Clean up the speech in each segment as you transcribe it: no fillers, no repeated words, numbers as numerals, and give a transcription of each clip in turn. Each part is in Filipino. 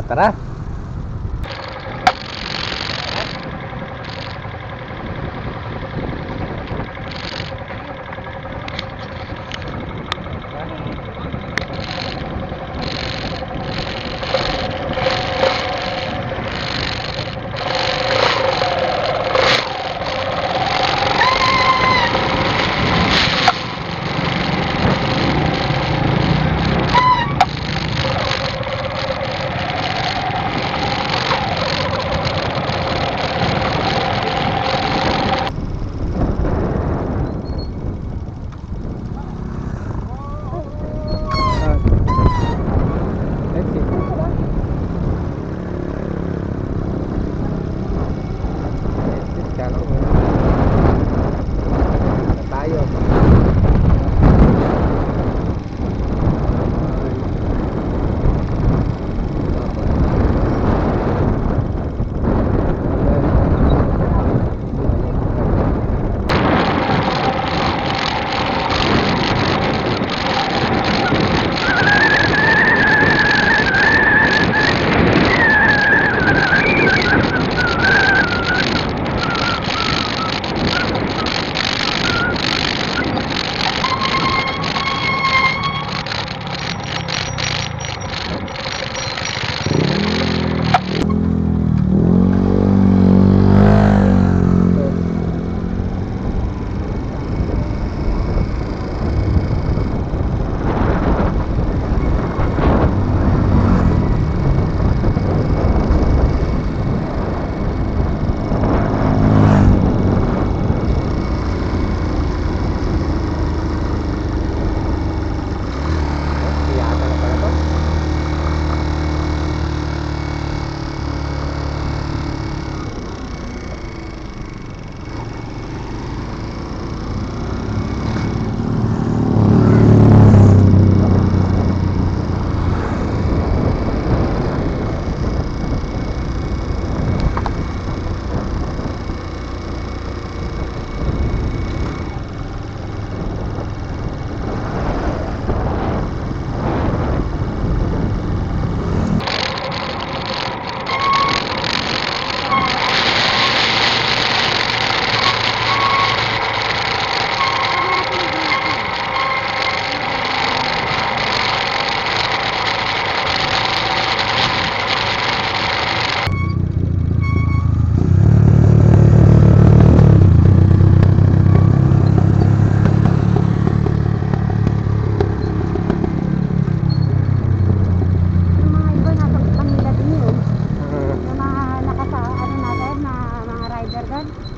Tara.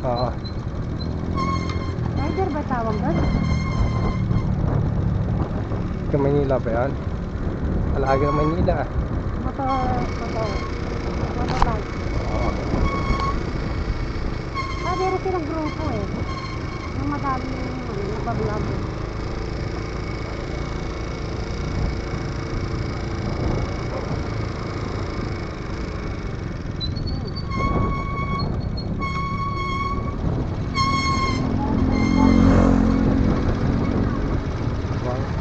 Oo. Rider ba tawag doon? Sa Manila ba yan? Palagi ng Manila. Motobike. Oo. Meron silang grupo eh. Yung madami nabablog.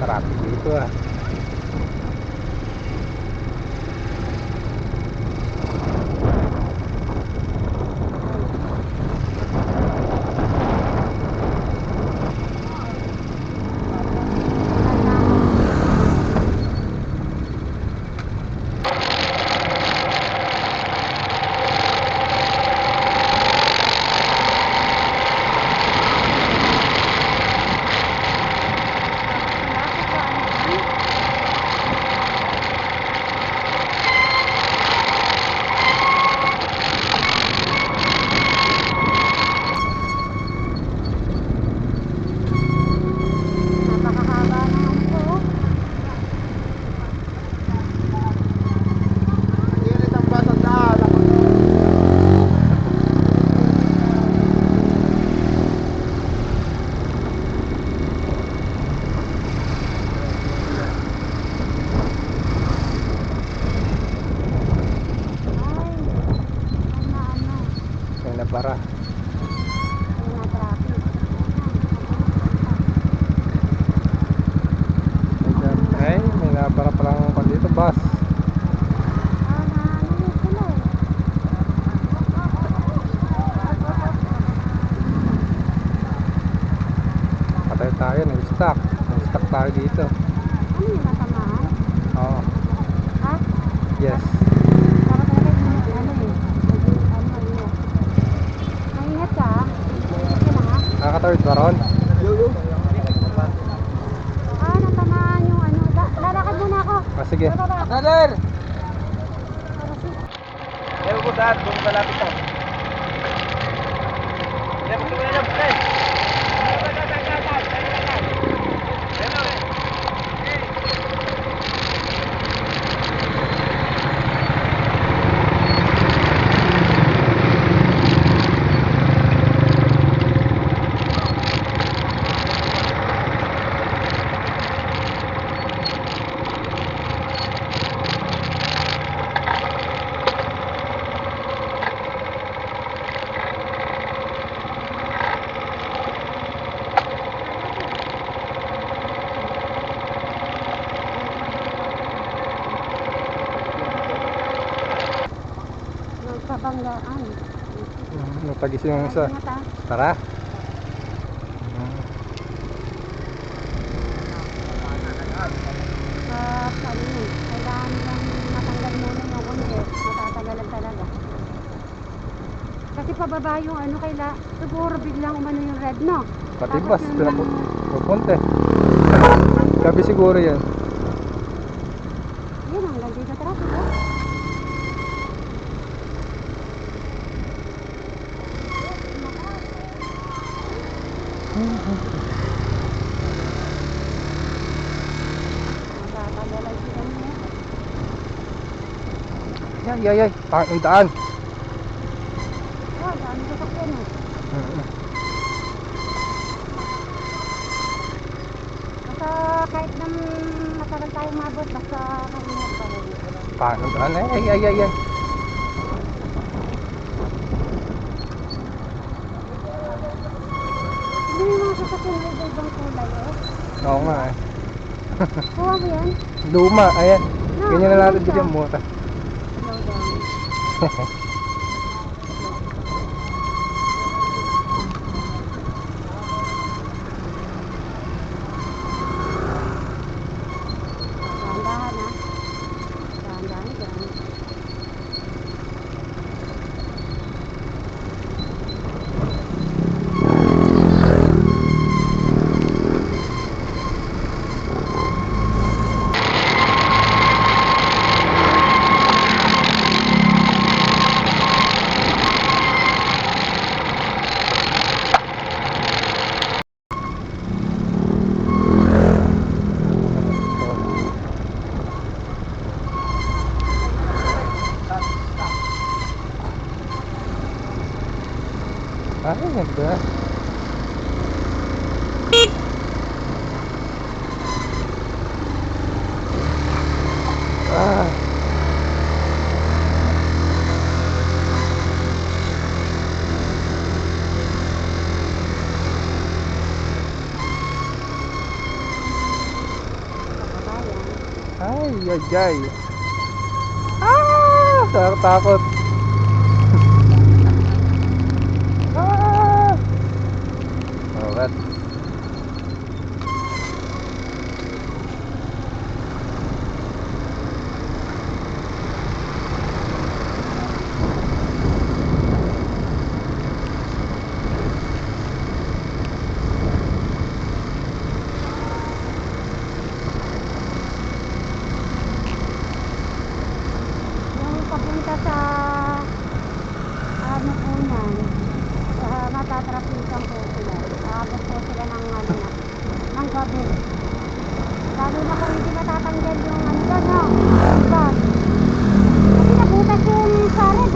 Traffic dito ah. Para ay may nabara palang dito bus. stuck. Stuck tayo dito. Ano yung natamaan? Oo. Ha? Yes. Para talaga yung ano eh. Maingat. Maingat ka ha? Sige lang ha? Nakaka-third ba ron? Natamaan yung ano. Lalakad muna ako. Ah, sige. Bababa. Brother! Para si... Ewan ko saan, kung malapit to. Ewan ko na lang, pre. Nagpabanggaan. Natagis yung isa. Ingat ha? Tara. Ano yun, kailangan lang matanggal muna yung kunti, matatagalan talaga. Kasi pababa yung ano, siguro biglang umano yung red, no? Patibas. Tapos yung Pupunte. Gabi siguro yan. yun, hanggang dito traffic, oh. Matatagalan sila niya. Ay. Ang daan. Oh, dami sasakyan, eh. Basta kahit na matagal tayong mabot, basta maingat pa rin. Paano daan? Ay. Hindi yung mga sasakyan na iba-ibang kulay, oh. Oo nga eh. Kuha mo yan? Luma. Ayan. No, Ganyan na natin siya. bigyan mura. Slow down. Dahan-dahan ha. Dahan-dahan dyan. Ay, ganda. Ah. Ay. Takot. Alright. Yung papunta sa ano po yan, sa matatrapikan po sila. Aabot po sila ng ano na, ng gabi. Lalo na kung hindi matatanggal yung ano doon, no? Bag. Kasi nabutas yung sarin